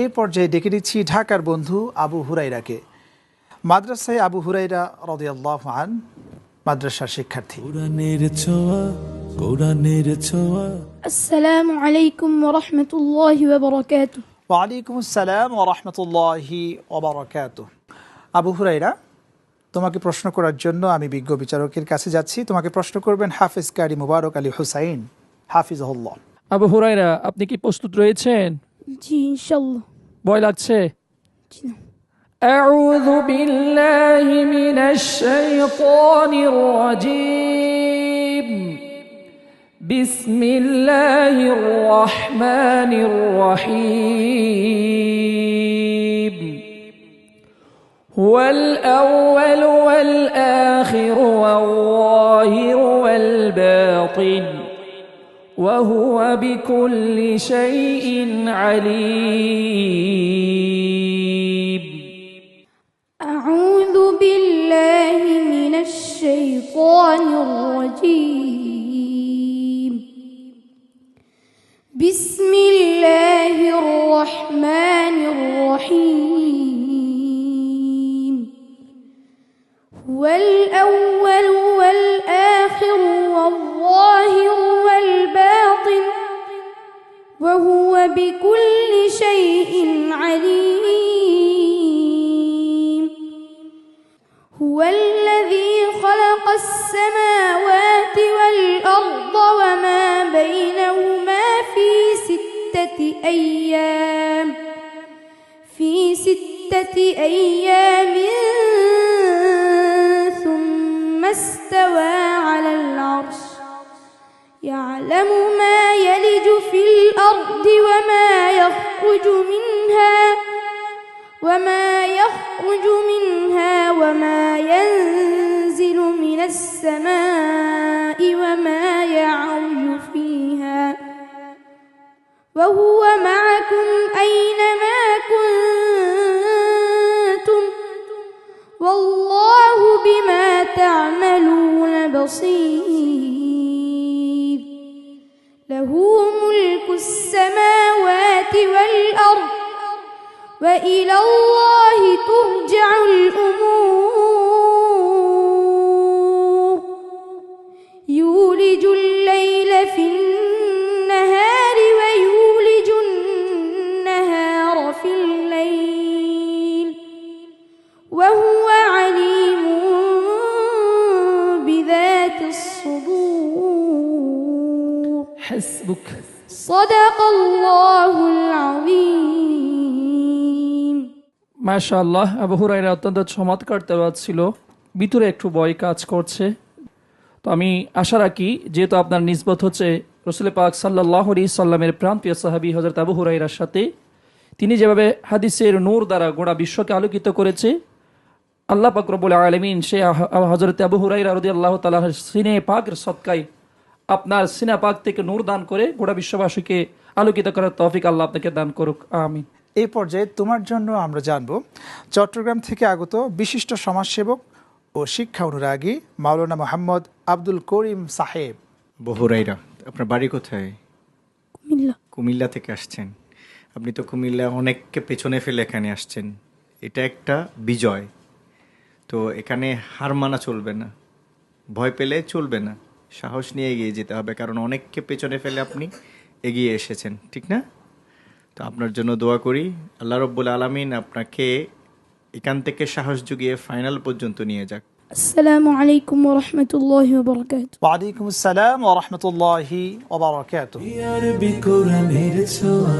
এই পর্যায়ে ডেকে নিচ্ছি ঢাকার বন্ধু আবু হুরাইরাকে। মাদ্রাসায় আবু হুরাইরা রাদিয়াল্লাহু আনহু মাদ্রাসার শিক্ষার্থী। কোরআনের ছোঁয়া। আসসালামু আলাইকুম ওয়া রাহমাতুল্লাহি ওয়া বারাকাতুহু। ওয়া আলাইকুম আসসালাম ওয়া রাহমাতুল্লাহি ওয়া বারাকাতুহু। আবু হুরাইরা, তোমাকে প্রশ্ন করার জন্য আমি বিজ্ঞ বিচারকের কাছে যাচ্ছি। তোমাকে প্রশ্ন করবেন হাফেজ কারি মুবারক আলী হুসাইন হাফিজাহুল্লাহ। আবু হুরায়রা, আপনি কি প্রস্তুত রয়েছেন? জি ইনশাআল্লাহ। ভয় লাগছে? জি না। আউযু বিল্লাহি মিনাশ শাইতানির রাজীম। বিসমিল্লাহির রহমানির রহিম। হুয়াল আউয়ালু ওয়াল আখিরু ওয়াল যাহিরু ওয়াল বাতিন وهو بكل شيء عليم. أعوذ بالله من الشيطان الرجيم. بسم الله الرحمن الرحيم. هو الأول والآخر والظاهر والباطن وهو بكل شيء عليم. هو الذي خلق السماوات والأرض وما بينهما في 6 أيام ثم استوى على العرش يعلم ما يلج في الأرض وما يخرج منها وما ينزل من السماء وما يعرج فيها وهو معكم أينما كنتم والله بما تعملون بصير. له ملك السماوات والأرض وإلى الله ترجع الأمور. يولج الليل في النهار ويولج النهار في الليل وهو عليم بذات الصدور. حسبك. صدق الله العظيم. মাশাআল্লাহ, আবু হুরায়রা অত্যন্ত চমৎকার তেলাওয়াত ছিল। ভিতরে একটু ভয় কাজ করছে। তো আমি আশা রাখি, যেহেতু আপনার নিসবত হচ্ছে রাসূল পাক সাল্লাল্লাহু আলাইহি সাল্লামের প্রাণপ্রিয় সাহাবী হযরত আবু হুরায়রার সাথে, তিনি যেভাবে হাদিসের নূর দ্বারা গোটা বিশ্বকে আলোকিত করেছে, আল্লাহ পাক রব্বুল আলামিন সেই হযরত আবু হুরায়রা রাদিয়াল্লাহু তাআলা সিনে পাকের সদকায় আপনার সিনা পাক থেকে নূর দান করে গোটা বিশ্ববাসীকে আলোকিত করার তৌফিক আল্লাহ আপনাকে দান করুক, আমিন। এই পর্যায়ে তোমার জন্য আমরা জানব চট্টগ্রাম থেকে আগত বিশিষ্ট সমাজসেবক ও শিক্ষা অনুরাগী মাওলানা মোহাম্মদ আব্দুল করিম সাহেব। আবু হুরায়রা, আপনার বাড়ি কোথায়? কুমিল্লা। কুমিল্লা থেকে আসছেন। আপনি তো কুমিল্লা অনেককে পেছনে ফেলে এখানে আসছেন, এটা একটা বিজয়। তো এখানে হার মানা চলবে না, ভয় পেলে চলবে না, সাহস নিয়ে এগিয়ে যেতে হবে, কারণ অনেককে পেছনে ফেলে আপনি এগিয়ে এসেছেন, ঠিক না? তো আপনার জন্য দোয়া করি, আল্লাহ রব্বুল আলামিন আপনাকে এখান থেকে সাহস জুগিয়ে ফাইনাল পর্যন্ত নিয়ে যাক। আসসালামু আলাইকুম ওয়া রাহমাতুল্লাহি ওয়া বারাকাতুহু। ওয়া আলাইকুম আসসালাম ওয়া রাহমাতুল্লাহি ওয়া বারাকাতুহু। আরবি কোরআনের ছোঁয়া।